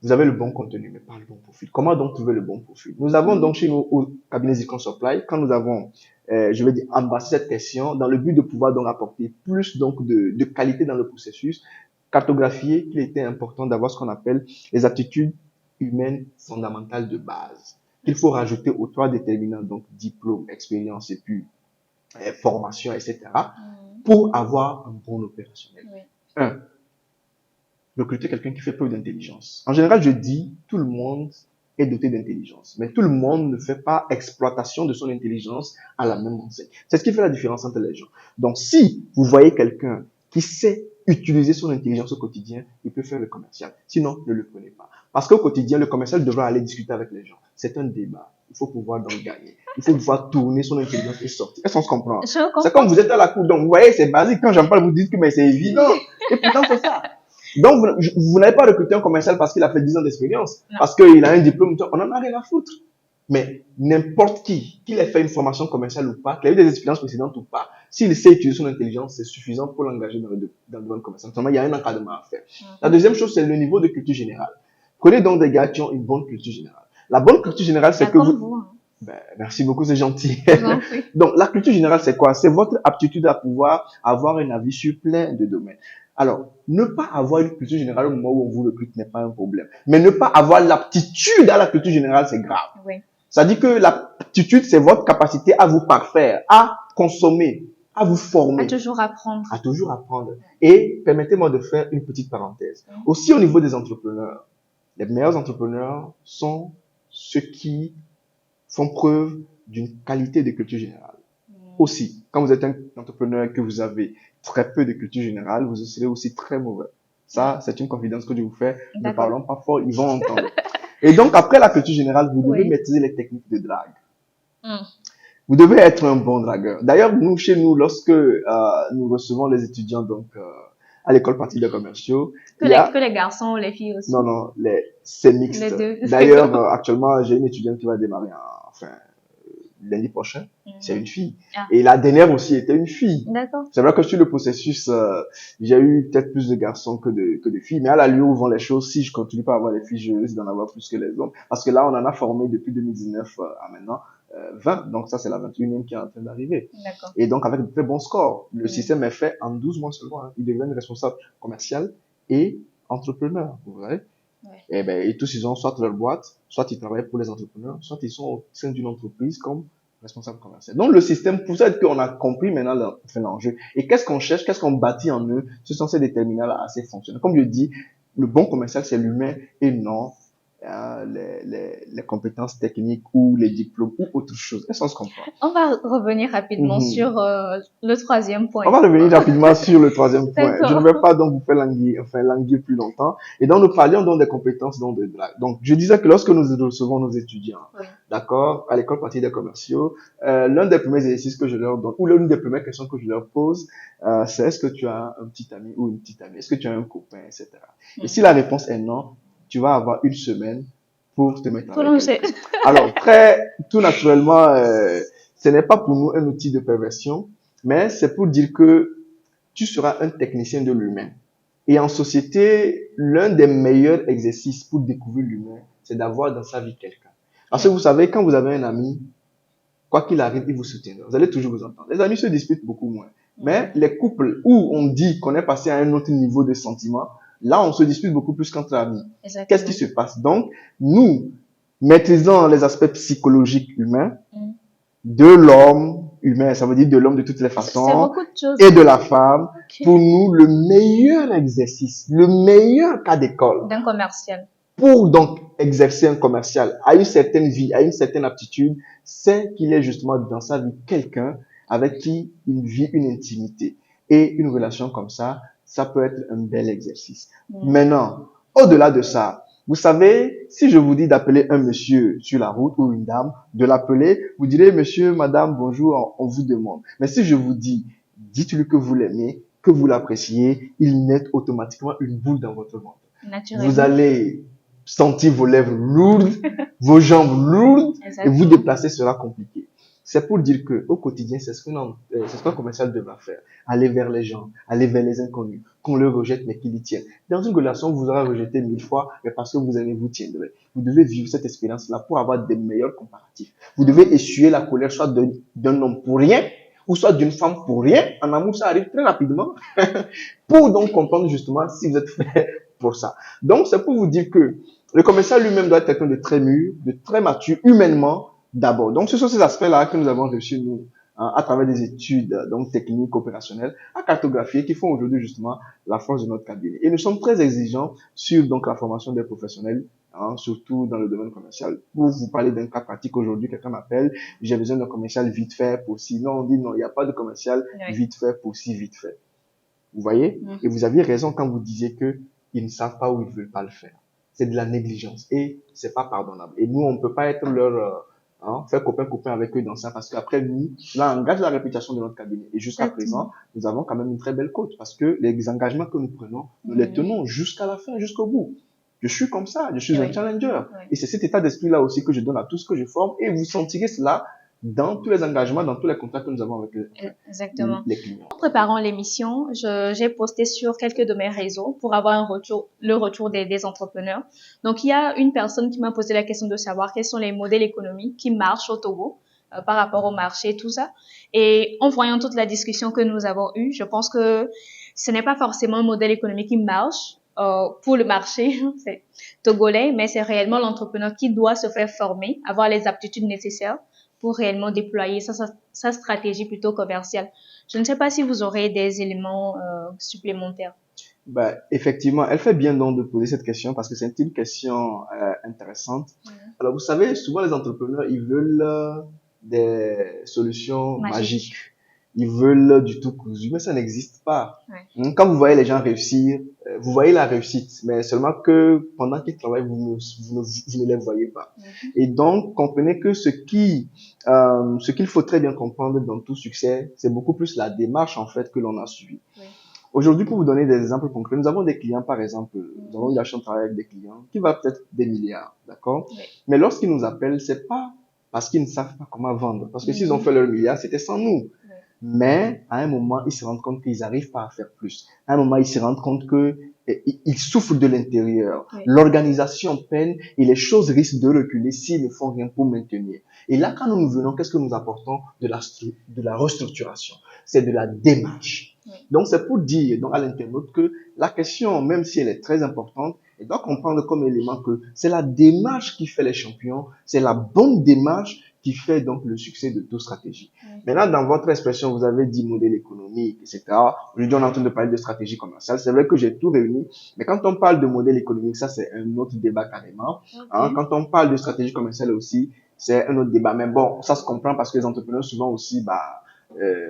Vous avez le bon contenu, mais pas le bon profil. Comment donc trouver le bon profil? Nous avons donc chez nous au cabinet Zircon Supply, quand nous avons, je vais dire, embrassé cette question, dans le but de pouvoir donc apporter plus donc de qualité dans le processus, cartographier qu'il était important d'avoir ce qu'on appelle les aptitudes humaine fondamentale de base qu'il faut rajouter aux 3 déterminants, donc diplôme, expérience et puis formation, etc., pour avoir un bon opérationnel.
Oui.
1. Recruter quelqu'un qui fait preuve d'intelligence. En général, je dis, tout le monde est doté d'intelligence, mais tout le monde ne fait pas exploitation de son intelligence à la même enseigne. C'est ce qui fait la différence entre les gens. Donc, si vous voyez quelqu'un qui sait utiliser son intelligence au quotidien, il peut faire le commercial. Sinon, ne le prenez pas. Parce qu'au quotidien, le commercial devra aller discuter avec les gens. C'est un débat. Il faut pouvoir donc gagner. Il faut pouvoir tourner son intelligence et sortir. Est-ce qu'on se comprend? C'est comme vous êtes à la cour. Donc, vous voyez, c'est basique. Quand j'en parle, vous dites que mais c'est évident. Et pourtant, c'est ça. Donc, vous n'avez pas recruté un commercial parce qu'il a fait 10 ans d'expérience, parce qu'il a un diplôme, on en a rien à foutre. Mais n'importe qu'il ait fait une formation commerciale ou pas, qu'il ait eu des expériences précédentes ou pas, s'il sait utiliser son intelligence, c'est suffisant pour l'engager dans le domaine commercial. Seulement, il y a un encadrement à faire. La deuxième chose, c'est le niveau de culture générale. Prenez donc des gars qui ont une bonne culture générale. La bonne culture générale, c'est que vous... Ben, merci beaucoup, c'est gentil. Donc, la culture générale, c'est quoi? C'est votre aptitude à pouvoir avoir un avis sur plein de domaines. Alors, ne pas avoir une culture générale au moment où on vous recrute n'est pas un problème. Mais ne pas avoir l'aptitude à la culture générale, c'est grave.
Oui.
Ça dit que l'aptitude, c'est votre capacité à vous parfaire, à consommer, à vous former.
À toujours apprendre.
À toujours apprendre. Et permettez-moi de faire une petite parenthèse. Aussi au niveau des entrepreneurs, les meilleurs entrepreneurs sont ceux qui font preuve d'une qualité de culture générale. Aussi, quand vous êtes un entrepreneur et que vous avez très peu de culture générale, vous serez aussi très mauvais. Ça, c'est une confidence que je vous fais. Ne parlons pas fort, ils vont entendre. Et donc, après la culture générale, vous devez maîtriser les techniques de drague. Vous devez être un bon dragueur. D'ailleurs, nous, chez nous, lorsque nous recevons les étudiants donc à l'école pratique des commerciaux,
que les garçons ou les filles aussi.
Non, c'est mixte.
Les deux.
D'ailleurs, actuellement, j'ai une étudiante qui va démarrer lundi prochain, c'est une fille. Et la dernière aussi était une fille.
D'accord.
C'est vrai que sur le processus, j'ai eu peut-être plus de garçons que de filles, mais à la lieu où vont les choses, si je continue pas à avoir les filles, je risque d'en avoir plus que les hommes. Parce que là, on en a formé depuis 2019 à maintenant 20. Donc ça, c'est la 21e qui est en train d'arriver.
D'accord.
Et donc, avec de très bons scores. Le système est fait en 12 mois seulement. Ils deviennent responsables commercial et entrepreneurs. Vous voyez? Et tous, ils ont soit leur boîte, soit ils travaillent pour les entrepreneurs, soit ils sont au sein d'une entreprise comme responsable commercial. Donc, le système, pour ça qu'on a compris maintenant l'enjeu. Et qu'est-ce qu'on cherche, qu'est-ce qu'on bâtit en eux? Ce sont ces déterminants-là assez fonctionnels. Comme je dis, le bon commercial, c'est l'humain et non les compétences techniques ou les diplômes ou autre chose. Est-ce qu'on se comprend?
On va revenir rapidement sur le troisième point.
On va revenir rapidement sur le troisième point. Je ne vais pas donc vous faire languir plus longtemps. Et donc, nous parlions donc des compétences donc de drague. Donc, je disais que lorsque nous recevons nos étudiants, d'accord, à l'école pratique des commerciaux, l'un des premiers exercices que je leur donne, ou l'une des premières questions que je leur pose, c'est est-ce que tu as un petit ami ou une petite amie? Est-ce que tu as un copain, etc. Et si la réponse est non, tu vas avoir une semaine pour te mettre avec quelqu'un. Alors, tout naturellement, ce n'est pas pour nous un outil de perversion, mais c'est pour dire que tu seras un technicien de l'humain. Et en société, l'un des meilleurs exercices pour découvrir l'humain, c'est d'avoir dans sa vie quelqu'un. Parce que vous savez, quand vous avez un ami, quoi qu'il arrive, il vous soutiendra. Vous allez toujours vous entendre. Les amis se disputent beaucoup moins. Mais les couples où on dit qu'on est passé à un autre niveau de sentiment, là, on se dispute beaucoup plus qu'entre amis. Qu'est-ce qui se passe? Donc, nous maîtrisons les aspects psychologiques humains de l'homme humain, ça veut dire de l'homme de toutes les façons, et de la femme. Pour nous, le meilleur exercice, le meilleur cas d'école
d'un commercial,
pour donc exercer un commercial à une certaine vie, à une certaine aptitude, c'est qu'il ait justement dans sa vie quelqu'un avec qui il vit une intimité. Et une relation comme ça peut être un bel exercice. Maintenant, au-delà de ça, vous savez, si je vous dis d'appeler un monsieur sur la route ou une dame, de l'appeler, vous direz monsieur, madame, bonjour, on vous demande. Mais si je vous dis, dites-lui que vous l'aimez, que vous l'appréciez, il naît automatiquement une boule dans votre ventre. Vous allez sentir vos lèvres lourdes, vos jambes lourdes, et vous déplacer sera compliqué. C'est pour dire que au quotidien, c'est ce qu'un commercial devra faire. Aller vers les gens, aller vers les inconnus, qu'on le rejette mais qu'ils y tiennent. Dans une relation, vous aurez rejeté 1000 fois, mais parce que vous aimez, vous tiendrez. Vous devez vivre cette expérience-là pour avoir des meilleurs comparatifs. Vous devez essuyer la colère soit d'un homme pour rien, ou soit d'une femme pour rien. En amour, ça arrive très rapidement. Pour donc comprendre justement si vous êtes fait pour ça. Donc, c'est pour vous dire que Le commercial lui-même doit être quelqu'un de très mûr, de très mature, humainement d'abord. Donc, ce sont ces aspects-là que nous avons réussi, nous, à travers des études donc techniques, opérationnelles, à cartographier, qui font aujourd'hui justement la force de notre cabinet. Et nous sommes très exigeants sur donc la formation des professionnels, surtout dans le domaine commercial. Pour vous parler d'un cas pratique aujourd'hui, quelqu'un m'appelle, j'ai besoin d'un commercial vite fait pour ci. Non, on dit non, il n'y a pas de commercial vite fait pour ci, vite fait. Vous voyez? Et vous aviez raison quand vous disiez que ils ne savent pas ou ils veulent pas le faire. C'est de la négligence et c'est pas pardonnable. Et nous, on ne peut pas être leur faire copain avec eux dans ça parce qu'après nous, là, on gâche la réputation de notre cabinet. Et jusqu'à présent, nous avons quand même une très belle cote parce que les engagements que nous prenons, nous les tenons jusqu'à la fin, jusqu'au bout. Je suis comme ça, je suis un challenger. Et c'est cet état d'esprit-là aussi que je donne à tous que je forme et vous sentirez cela dans tous les engagements, dans tous les contacts que nous avons avec les clients.
En préparant l'émission, j'ai posté sur quelques de mes réseaux pour avoir le retour des entrepreneurs. Donc, il y a une personne qui m'a posé la question de savoir quels sont les modèles économiques qui marchent au Togo par rapport au marché, tout ça. Et en voyant toute la discussion que nous avons eue, je pense que ce n'est pas forcément un modèle économique qui marche pour le marché togolais, mais c'est réellement l'entrepreneur qui doit se faire former, avoir les aptitudes nécessaires pour réellement déployer sa stratégie plutôt commerciale. Je ne sais pas si vous aurez des éléments supplémentaires.
Ben, effectivement, elle fait bien donc de poser cette question parce que c'est une question intéressante. Alors, vous savez, souvent les entrepreneurs, ils veulent des solutions magiques. Ils veulent du tout cousu, mais ça n'existe pas. Quand vous voyez les gens réussir, vous voyez la réussite, mais seulement que pendant qu'ils travaillent, vous ne les voyez pas. Et donc, comprenez que ce qu'il faut très bien comprendre dans tout succès, c'est beaucoup plus la démarche, en fait, que l'on a suivie. Aujourd'hui, pour vous donner des exemples concrets, nous avons des clients, par exemple, nous avons eu la chance de travailler avec des clients qui valent peut-être des milliards, d'accord? Mais lorsqu'ils nous appellent, c'est pas parce qu'ils ne savent pas comment vendre. Parce que s'ils ont fait leur milliard, c'était sans nous. Mais, à un moment, ils se rendent compte qu'ils n'arrivent pas à faire plus. À un moment, ils se rendent compte que ils souffrent de l'intérieur. L'organisation peine et les choses risquent de reculer s'ils ne font rien pour maintenir. Et là, quand nous venons, qu'est-ce que nous apportons? De la restructuration. C'est de la démarche. Donc, c'est pour dire donc, à l'internaute que la question, même si elle est très importante, elle doit comprendre comme élément que c'est la démarche qui fait les champions, c'est la bonne démarche qui fait donc le succès de toute stratégie. Maintenant, dans votre expression, vous avez dit modèle économique, etc. Aujourd'hui, on est en train de parler de stratégie commerciale. C'est vrai que j'ai tout réuni, mais quand on parle de modèle économique, ça, c'est un autre débat carrément. Quand on parle de stratégie commerciale aussi, c'est un autre débat. Mais bon, ça se comprend parce que les entrepreneurs, souvent aussi,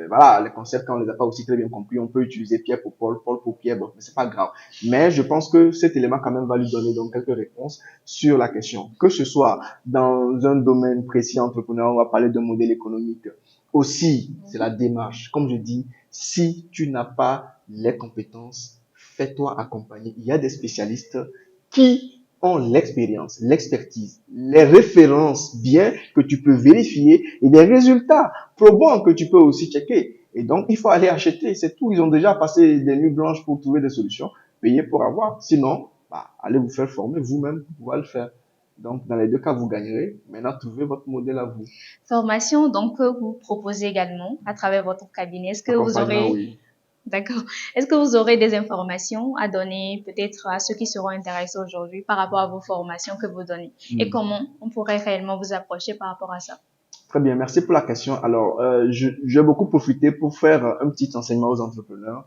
voilà, les concepts, quand on les a pas aussi très bien compris, on peut utiliser Pierre pour Paul, Paul pour Pierre, bon, mais c'est pas grave. Mais je pense que cet élément quand même va lui donner donc quelques réponses sur la question. Que ce soit dans un domaine précis entrepreneur, on va parler d'un modèle économique. Aussi, c'est la démarche. Comme je dis, si tu n'as pas les compétences, fais-toi accompagner. Il y a des spécialistes qui ont l'expérience, l'expertise, les références bien que tu peux vérifier et des résultats probants que tu peux aussi checker. Et donc, il faut aller acheter, c'est tout. Ils ont déjà passé des nuits blanches pour trouver des solutions, payer pour avoir. Sinon, allez vous faire former vous-même pour pouvoir le faire. Donc, dans les deux cas, vous gagnerez. Maintenant, trouvez votre modèle à vous.
Formation, donc, que vous proposez également à travers votre cabinet. Est-ce que vous aurez...
Oui.
D'accord. Est-ce que vous aurez des informations à donner peut-être à ceux qui seront intéressés aujourd'hui par rapport à vos formations que vous donnez? Et comment on pourrait réellement vous approcher par rapport à ça?
Très bien, merci pour la question. Alors, je vais beaucoup profiter pour faire un petit enseignement aux entrepreneurs.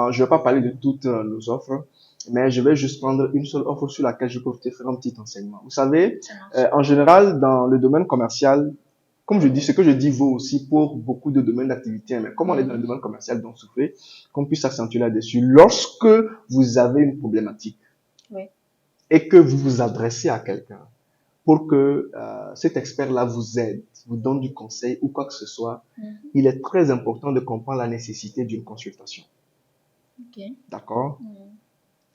Je vais pas parler de toutes nos offres, mais je vais juste prendre une seule offre sur laquelle je peux peut-être faire un petit enseignement. Vous savez, en général, dans le domaine commercial, comme je dis, ce que je dis vaut aussi pour beaucoup de domaines d'activité. Mais comme on est dans le domaine commercial, donc souffrez, qu'on puisse s'accentuer là-dessus. Lorsque vous avez une problématique et que vous vous adressez à quelqu'un pour que cet expert-là vous aide, vous donne du conseil ou quoi que ce soit, il est très important de comprendre la nécessité d'une consultation. D'accord?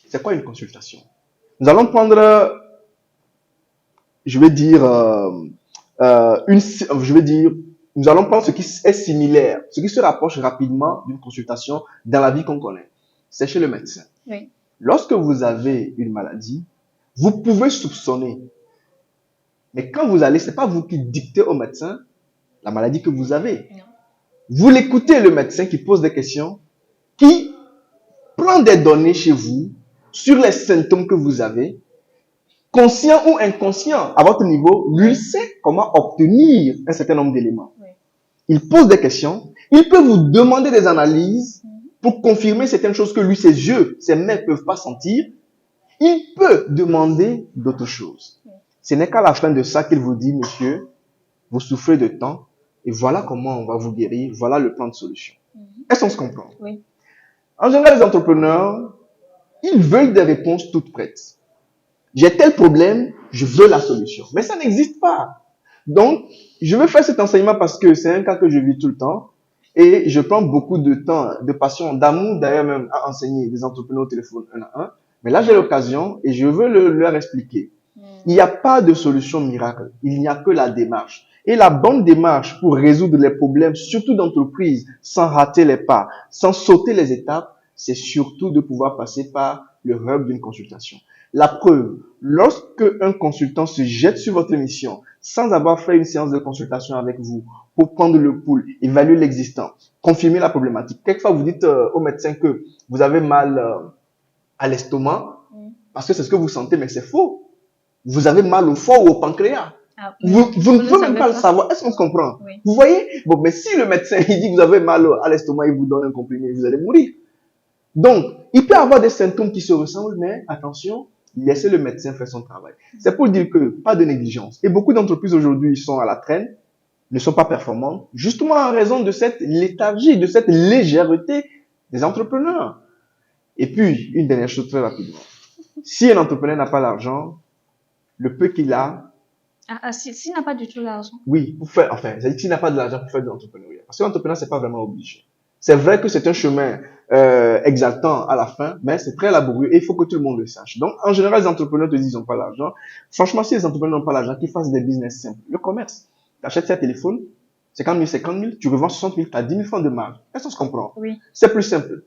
C'est quoi une consultation? Nous allons prendre, je vais dire, nous allons prendre ce qui est similaire, ce qui se rapproche rapidement d'une consultation dans la vie qu'on connaît. C'est chez le médecin. Lorsque vous avez une maladie, vous pouvez soupçonner. Mais quand vous allez, c'est pas vous qui dictez au médecin la maladie que vous avez. Vous l'écoutez, le médecin qui pose des questions, qui prend des données chez vous sur les symptômes que vous avez conscient ou inconscient, à votre niveau, lui sait comment obtenir un certain nombre d'éléments.
Oui.
Il pose des questions, il peut vous demander des analyses pour confirmer certaines choses que lui, ses yeux, ses mains ne peuvent pas sentir. Il peut demander d'autres choses. Ce n'est qu'à la fin de ça qu'il vous dit, monsieur, vous souffrez de temps, et voilà comment on va vous guérir, voilà le plan de solution. Est-ce qu'on se comprend?
Oui.
En général, les entrepreneurs, ils veulent des réponses toutes prêtes. J'ai tel problème, je veux la solution. Mais ça n'existe pas. Donc, je veux faire cet enseignement parce que c'est un cas que je vis tout le temps. Et je prends beaucoup de temps, de passion, d'amour d'ailleurs même à enseigner des entrepreneurs au téléphone un à un. Mais là, j'ai l'occasion et je veux leur expliquer. Il n'y a pas de solution miracle. Il n'y a que la démarche. Et la bonne démarche pour résoudre les problèmes, surtout d'entreprise, sans rater les pas, sans sauter les étapes, c'est surtout de pouvoir passer par le hub d'une consultation. La preuve, lorsque un consultant se jette sur votre mission sans avoir fait une séance de consultation avec vous pour prendre le pouls, évaluer l'existant, confirmer la problématique. Quelquefois, vous dites au médecin que vous avez mal à l'estomac parce que c'est ce que vous sentez, mais c'est faux. Vous avez mal au foie ou au pancréas.
Ah,
Vous ne pouvez même pas
pas
le savoir. Est-ce qu'on se comprend?
Oui.
Vous voyez? Bon, mais si le médecin il dit que vous avez mal à l'estomac, il vous donne un comprimé, vous allez mourir. Donc, il peut y avoir des symptômes qui se ressemblent, mais attention, laissez le médecin faire son travail. C'est pour dire que pas de négligence. Et beaucoup d'entreprises aujourd'hui sont à la traîne, ne sont pas performantes, justement en raison de cette léthargie, de cette légèreté des entrepreneurs. Et puis, une dernière chose très rapidement. Si un entrepreneur n'a pas l'argent, le peu qu'il a,
s'il n'a pas du tout l'argent.
oui, pour faire, enfin, c'est-à-dire qu'il n'a pas de l'argent pour faire de l'entrepreneuriat. Parce que l'entrepreneuriat, c'est pas vraiment obligé. C'est vrai que c'est un chemin exaltant à la fin, mais c'est très laborieux et il faut que tout le monde le sache. Donc, en général, les entrepreneurs te disent qu'ils n'ont pas l'argent. Franchement, si les entrepreneurs n'ont pas l'argent, qu'ils fassent des business simples. Le commerce. Tu achètes un téléphone, 50 000, tu revends 60 000, tu as 10 000 francs de marge. Est-ce qu'on se comprend?
Oui.
C'est plus simple.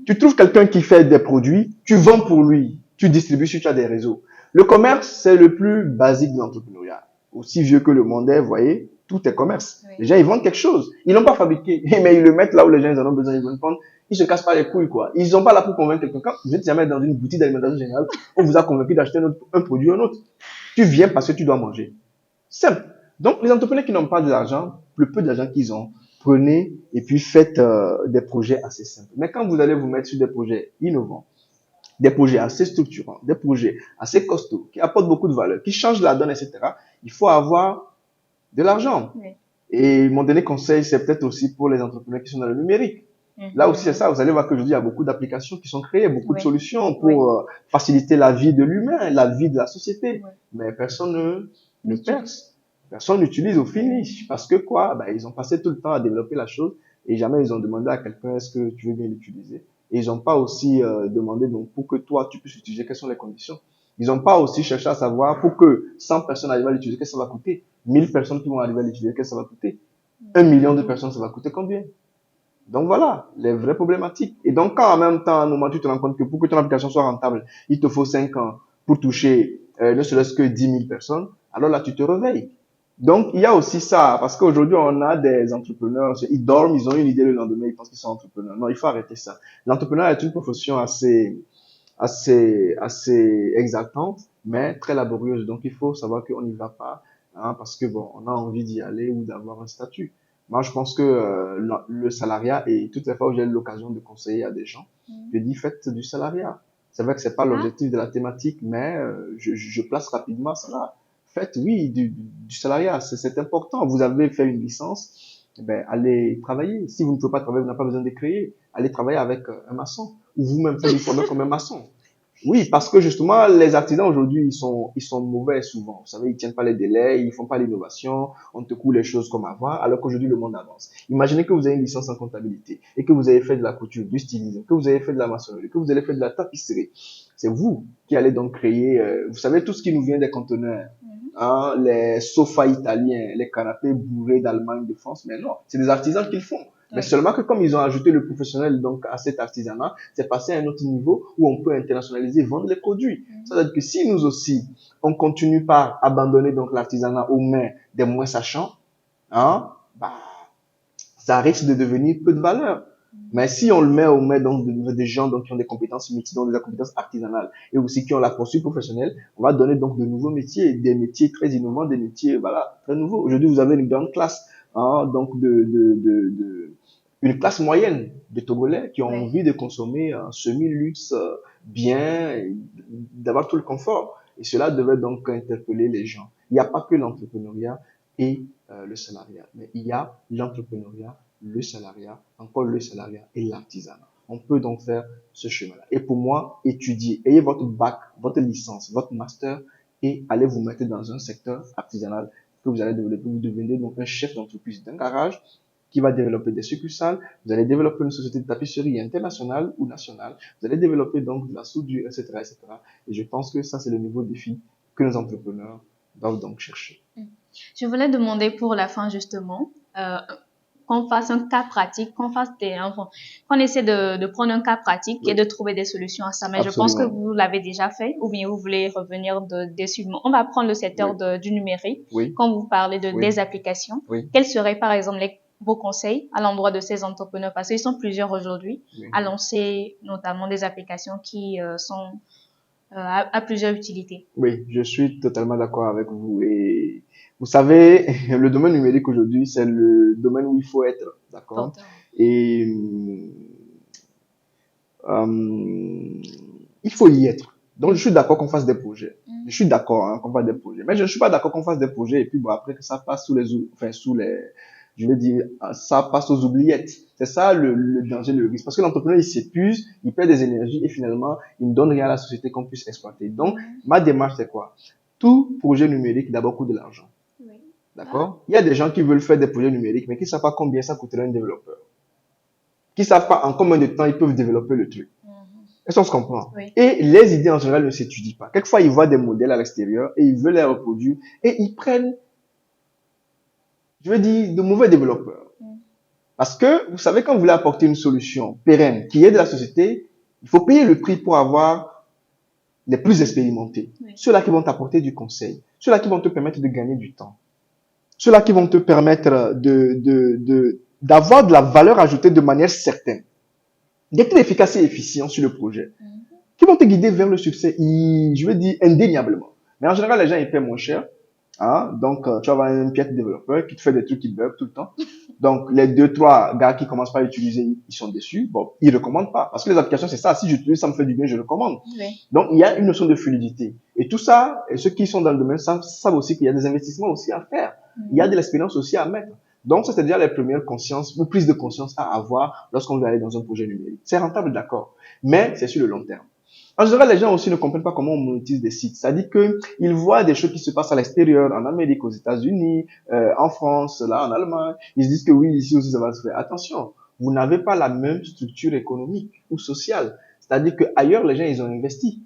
Tu trouves quelqu'un qui fait des produits, tu vends pour lui, tu distribues si tu as des réseaux. Le commerce, c'est le plus basique de l'entrepreneuriat. Aussi vieux que le monde est, vous voyez, tout est commerce.
Oui.
Les gens, ils vendent quelque chose. Ils l'ont pas fabriqué, mais ils le mettent là où les gens ils en ont besoin, ils vont le prendre. Ils se cassent pas les couilles, quoi. Ils sont pas là pour convaincre quelqu'un. Quand vous êtes jamais dans une boutique d'alimentation générale, on vous a convaincu d'acheter un produit ou un autre. Tu viens parce que tu dois manger. Simple. Donc, les entrepreneurs qui n'ont pas de l'argent, le peu d'argent qu'ils ont, prenez et puis faites des projets assez simples. Mais quand vous allez vous mettre sur des projets innovants, des projets assez structurants, des projets assez costauds, qui apportent beaucoup de valeur, qui changent la donne, etc., il faut avoir de l'argent.
Oui.
Et mon dernier conseil, c'est peut-être aussi pour les entrepreneurs qui sont dans le numérique. Là aussi, c'est ça. Vous allez voir qu'aujourd'hui, il y a beaucoup d'applications qui sont créées, beaucoup de solutions pour faciliter la vie de l'humain, la vie de la société. Mais personne ne perce. Personne n'utilise au finish. Parce que quoi? Ben, ils ont passé tout le temps à développer la chose et jamais ils ont demandé à quelqu'un est-ce que tu veux bien l'utiliser. Et ils n'ont pas aussi demandé donc pour que toi, tu puisses l'utiliser, quelles sont les conditions. Ils n'ont pas aussi cherché à savoir pour que 100 personnes arrivent à l'utiliser, qu'est-ce que ça va coûter? 1000 personnes qui vont arriver à l'utiliser, qu'est-ce que ça va coûter? 1 million de personnes, ça va coûter combien? Donc voilà, les vraies problématiques. Et donc quand en même temps, à un moment, tu te rends compte que pour que ton application soit rentable, il te faut 5 ans pour toucher ne serait-ce que 10 000 personnes, alors là, tu te réveilles. Donc, il y a aussi ça, parce qu'aujourd'hui, on a des entrepreneurs, ils dorment, ils ont une idée le lendemain, ils pensent qu'ils sont entrepreneurs. Non, il faut arrêter ça. L'entrepreneuriat est une profession assez exaltante, mais très laborieuse. Donc, il faut savoir qu'on n'y va pas, hein, parce que bon, on a envie d'y aller ou d'avoir un statut. Moi, je pense que le salariat, et toutes les fois où j'ai l'occasion de conseiller à des gens, je dis faites du salariat. C'est vrai que c'est pas l'objectif de la thématique, mais je place rapidement ça. Faites, oui, du salariat, c'est important. Vous avez fait une licence, eh ben, allez travailler. Si vous ne pouvez pas travailler, vous n'avez pas besoin de créer. Allez travailler avec un maçon. Ou vous-même faites du former comme un maçon. Oui, parce que justement, les artisans aujourd'hui, ils sont mauvais souvent. Vous savez, ils tiennent pas les délais, ils font pas l'innovation, on te coule les choses comme avant, alors qu'aujourd'hui, le monde avance. Imaginez que vous avez une licence en comptabilité et que vous avez fait de la couture, du stylisme, que vous avez fait de la maçonnerie, que vous avez fait de la tapisserie. C'est vous qui allez donc créer, vous savez, tout ce qui nous vient des conteneurs, hein, les sofas italiens, les canapés bourrés d'Allemagne, de France, mais non, c'est des artisans qui le font. Mais seulement que comme ils ont ajouté le professionnel donc à cet artisanat, c'est passé à un autre niveau où on peut internationaliser, vendre les produits. C'est-à-dire que si nous aussi, on continue par abandonner donc l'artisanat aux mains des moins sachants, hein, bah, ça risque de devenir peu de valeur. Mais si on met donc des gens donc, qui ont des compétences métiers, donc des compétences artisanales et aussi qui ont la posture professionnelle, on va donner donc de nouveaux métiers, des métiers très innovants, des métiers voilà, très nouveaux. Aujourd'hui, vous avez une grande classe, hein, donc une classe moyenne de Togolais qui ont envie de consommer un semi-luxe bien, d'avoir tout le confort. Et cela devait donc interpeller les gens. Il n'y a pas que l'entrepreneuriat et le salariat, mais il y a l'entrepreneuriat, le salariat, encore le salariat et l'artisanat. On peut donc faire ce chemin-là. Et pour moi, étudier, ayez votre bac, votre licence, votre master et allez vous mettre dans un secteur artisanal que vous allez développer. Vous devenez donc un chef d'entreprise d'un garage qui va développer des succursales. Vous allez développer une société de tapisserie internationale ou nationale. Vous allez développer donc de la soudure, etc., etc. Et je pense que ça, c'est le nouveau défi que nos entrepreneurs doivent donc chercher.
Je voulais demander pour la fin, justement, qu'on fasse un cas pratique, qu'on essaie de prendre un cas pratique et de trouver des solutions à ça. Mais absolument. Je pense que vous l'avez déjà fait, ou bien vous voulez revenir dessus. On va prendre le secteur du numérique. Quand vous parlez des applications, quels seraient, par exemple, vos conseils à l'endroit de ces entrepreneurs? Parce qu'ils sont plusieurs aujourd'hui à lancer notamment des applications qui sont à plusieurs utilités.
Oui, je suis totalement d'accord avec vous. Et vous savez, le domaine numérique aujourd'hui, c'est le domaine où il faut être, d'accord? Et il faut y être. Donc, je suis d'accord qu'on fasse des projets. Je suis d'accord qu'on fasse des projets. Mais je ne suis pas d'accord qu'on fasse des projets et puis bon, après que ça passe je veux dire, ça passe aux oubliettes. C'est ça le danger, le risque. Parce que l'entrepreneur, il s'épuise, il perd des énergies et finalement, il ne donne rien à la société qu'on puisse exploiter. Donc, ma démarche, c'est quoi? Tout projet numérique, d'abord, coûte de l'argent. D'accord? Il y a des gens qui veulent faire des projets numériques, mais qui ne savent pas combien ça coûterait un développeur. Qui ne savent pas en combien de temps ils peuvent développer le truc. Est-ce qu'on se comprend? Et les idées, en général, ne s'étudient pas. Quelquefois, ils voient des modèles à l'extérieur et ils veulent les reproduire et ils prennent, je veux dire, de mauvais développeurs. Parce que, vous savez, quand vous voulez apporter une solution pérenne qui aide la société, il faut payer le prix pour avoir les plus expérimentés. Ceux-là qui vont t'apporter du conseil. Ceux-là qui vont te permettre de gagner du temps. Ceux-là qui vont te permettre d'avoir de la valeur ajoutée de manière certaine. D'être efficace et efficient sur le projet. Qui vont te guider vers le succès, je veux dire, indéniablement. Mais en général, les gens, ils paient moins cher. Hein? Donc, tu vas avoir un piètre développeur qui te fait des trucs qui bug tout le temps. Donc, les 2-3 gars qui commencent pas à utiliser, ils sont déçus. Bon, ils recommandent pas. Parce que les applications, c'est ça. Si j'utilise, ça me fait du bien, je recommande. Donc, il y a une notion de fluidité. Et tout ça, et ceux qui sont dans le domaine savent aussi qu'il y a des investissements aussi à faire. Il y a de l'expérience aussi à mettre. Donc, ça, c'est déjà les premières prises de conscience à avoir lorsqu'on veut aller dans un projet numérique. C'est rentable, d'accord. Mais c'est sur le long terme. En général, les gens aussi ne comprennent pas comment on monétise des sites. C'est-à-dire qu'ils voient des choses qui se passent à l'extérieur, en Amérique, aux États-Unis, en France, là, en Allemagne. Ils se disent que oui, ici aussi, ça va se faire. Attention, vous n'avez pas la même structure économique ou sociale. C'est-à-dire qu'ailleurs, les gens, ils ont investi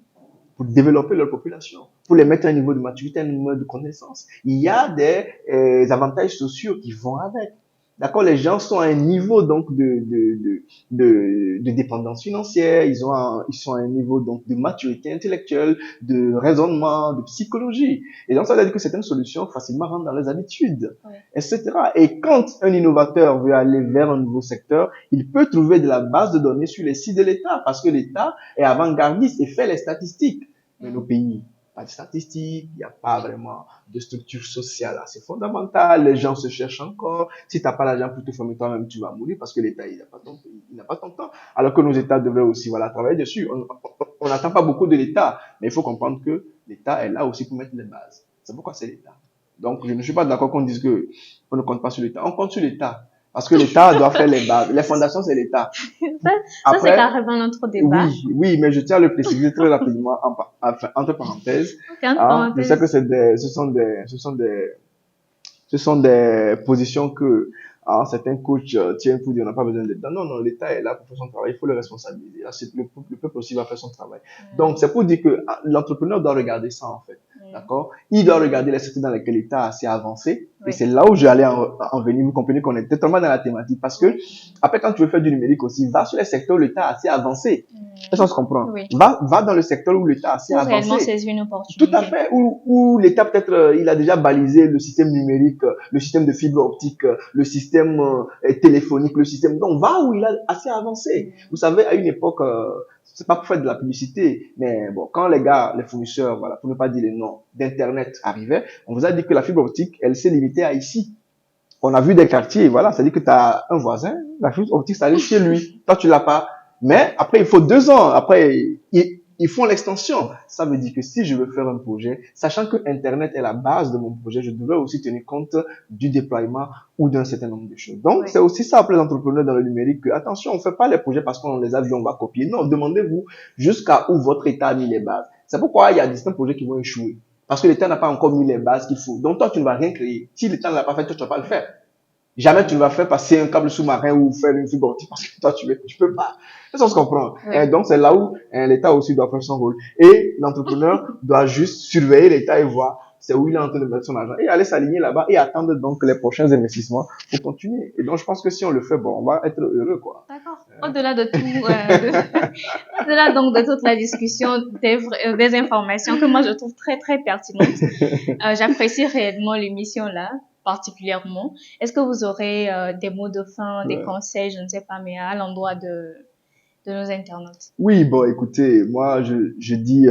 pour développer leur population, pour les mettre à un niveau de maturité, à un niveau de connaissance. Il y a des avantages sociaux qui vont avec. D'accord, les gens sont à un niveau donc de dépendance financière, ils sont à un niveau donc de maturité intellectuelle, de raisonnement, de psychologie. Et donc ça veut dire que certaines solutions facilement rentrent dans les habitudes, etc. Et quand un innovateur veut aller vers un nouveau secteur, il peut trouver de la base de données sur les sites de l'État, parce que l'État est avant-gardiste et fait les statistiques. Mais nos pays, pas de statistiques, il n'y a pas vraiment de structure sociale assez fondamentale, les gens se cherchent encore. Si tu n'as pas l'argent pour te former toi-même, tu vas mourir parce que l'État, il n'a pas ton temps. Alors que nos États devraient aussi, travailler dessus. On n'attend pas beaucoup de l'État, mais il faut comprendre que l'État est là aussi pour mettre les bases. C'est pourquoi c'est l'État. Donc, je ne suis pas d'accord qu'on dise que on ne compte pas sur l'État. On compte sur l'État. Parce que l'État doit faire les bases. Les fondations, c'est l'État.
Ça c'est carrément notre débat.
Oui, mais je tiens à le préciser très rapidement, entre parenthèses. Je sais que ce sont des positions que certains coachs tiennent pour dire on n'a pas besoin de l'État. Non, l'État est là pour faire son travail. Il faut le responsabiliser. Le peuple aussi va faire son travail. Donc, c'est pour dire que l'entrepreneur doit regarder ça, en fait. D'accord? Il doit regarder les secteurs dans lesquels l'État s'est avancé. Et c'est là où je allais en venir. Vous comprenez qu'on est totalement dans la thématique. Parce que, après, quand tu veux faire du numérique aussi, va sur les secteurs où l'État est assez avancé. Est-ce qu'on se comprend?
Oui.
Va dans le secteur où l'État est assez
Pour
avancé.
réellement saisir une opportunité.
Tout à fait. Où l'État, peut-être, il a déjà balisé le système numérique, le système de fibre optique, le système téléphonique, le système. Donc, va où il a assez avancé. Vous savez, à une époque, c'est pas pour faire de la publicité, mais bon, quand les gars, les fournisseurs, voilà, pour ne pas dire les noms, d'Internet arrivaient, on vous a dit que la fibre optique, elle s'est limitée à ici. On a vu des quartiers, voilà, c'est-à-dire que tu as un voisin, la fibre optique, ça arrive chez lui. Toi, tu l'as pas. Mais après, il faut 2 ans. Après, ils font l'extension. Ça veut dire que si je veux faire un projet, sachant que Internet est la base de mon projet, je devrais aussi tenir compte du déploiement ou d'un certain nombre de choses. Donc, c'est aussi ça pour les entrepreneurs dans le numérique que, attention, on fait pas les projets parce qu'on les a vus, on va copier. Non, demandez-vous jusqu'à où votre État a mis les bases. C'est pourquoi il y a certains projets qui vont échouer. Parce que l'État n'a pas encore mis les bases qu'il faut. Donc, toi, tu ne vas rien créer. Si l'État ne l'a pas fait, toi, tu ne vas pas le faire. Jamais tu ne vas faire passer un câble sous-marin ou faire une fibre optique parce que toi, tu peux pas. Ça, on se comprend. Et donc, c'est là où l'État aussi doit faire son rôle. Et l'entrepreneur doit juste surveiller l'État et voir c'est où il est en train de mettre son argent et aller s'aligner là-bas et attendre donc les prochains investissements pour continuer. Et donc, je pense que si on le fait, bon, on va être heureux, quoi.
D'accord. Au-delà de tout, au-delà donc de toute la discussion, des informations que moi je trouve très très pertinentes. J'apprécie réellement l'émission là, particulièrement. Est-ce que vous aurez des mots de fin, des conseils, je ne sais pas, mais à l'endroit de nos internautes?
Oui, bon, écoutez, moi je dis,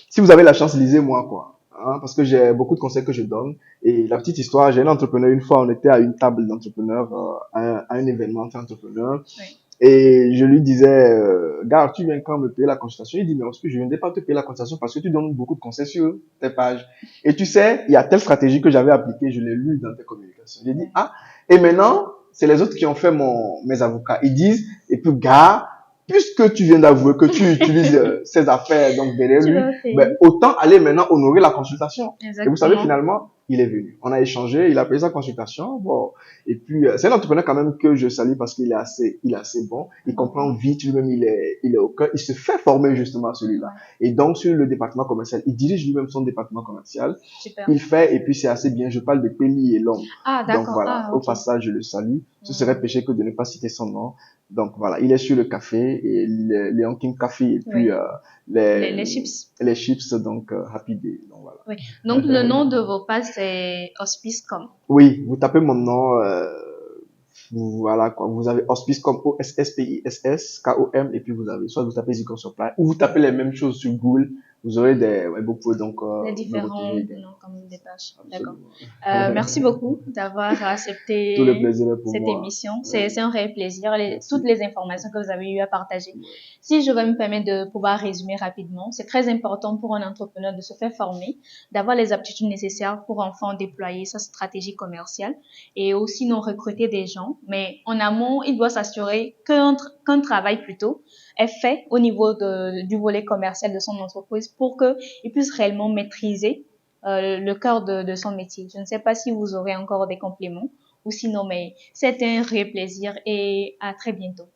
si vous avez la chance, lisez-moi, quoi. Hein, parce que j'ai beaucoup de conseils que je donne. Et la petite histoire, j'ai un entrepreneur, une fois, on était à une table d'entrepreneurs, à un événement d'entrepreneurs.
Oui.
Et je lui disais, gars, tu viens quand me payer la consultation? Il dit, mais je ne viens pas te payer la consultation parce que tu donnes beaucoup de conseils sur tes pages. Et tu sais, il y a telle stratégie que j'avais appliquée, je l'ai lu dans tes communications. J'ai dit, ah, et maintenant, c'est les autres qui ont fait mes avocats. Ils disent, et puis, gars, puisque tu viens d'avouer que tu utilises ces affaires donc derrière lui, ben, autant aller maintenant honorer la consultation.
Exactement.
Et vous savez, finalement, il est venu. On a échangé, il a payé sa consultation. Bon. Et puis, c'est un entrepreneur quand même que je salue parce qu'il est assez bon. Il comprend vite, lui-même, il est au cœur. Il se fait former justement celui-là. Et donc, sur le département commercial, il dirige lui-même son département commercial.
Super.
Il fait, et puis c'est assez bien. Je parle de Peli et Long.
Ah, d'accord.
Donc voilà, au passage, je le salue. Ce serait péché que de ne pas citer son nom. Donc voilà, il est sur le café et les King Café et puis
les chips.
Les chips, donc Happy Day. Donc voilà.
Oui. Donc le nom de vos pages c'est Hospice.com.
Oui, vous tapez mon nom, voilà quoi. Vous avez Hospice.com, Hospiss.com et puis vous avez soit vous tapez Zikon Supply ou vous tapez les mêmes choses sur Google. Vous aurez vous pouvez donc
les différents noms comme des pages. D'accord. Merci beaucoup d'avoir accepté
tout le plaisir pour
cette
moi.
émission. C'est un réel plaisir. Toutes les informations que vous avez eu à partager. Si je vais me permettre de pouvoir résumer rapidement, c'est très important pour un entrepreneur de se faire former, d'avoir les aptitudes nécessaires pour enfin déployer sa stratégie commerciale et aussi non recruter des gens. Mais en amont, il doit s'assurer qu'un travail plutôt est fait au niveau du volet commercial de son entreprise pour qu'il puisse réellement maîtriser le cœur de son métier. Je ne sais pas si vous aurez encore des compléments ou sinon, mais c'est un réel plaisir et à très bientôt.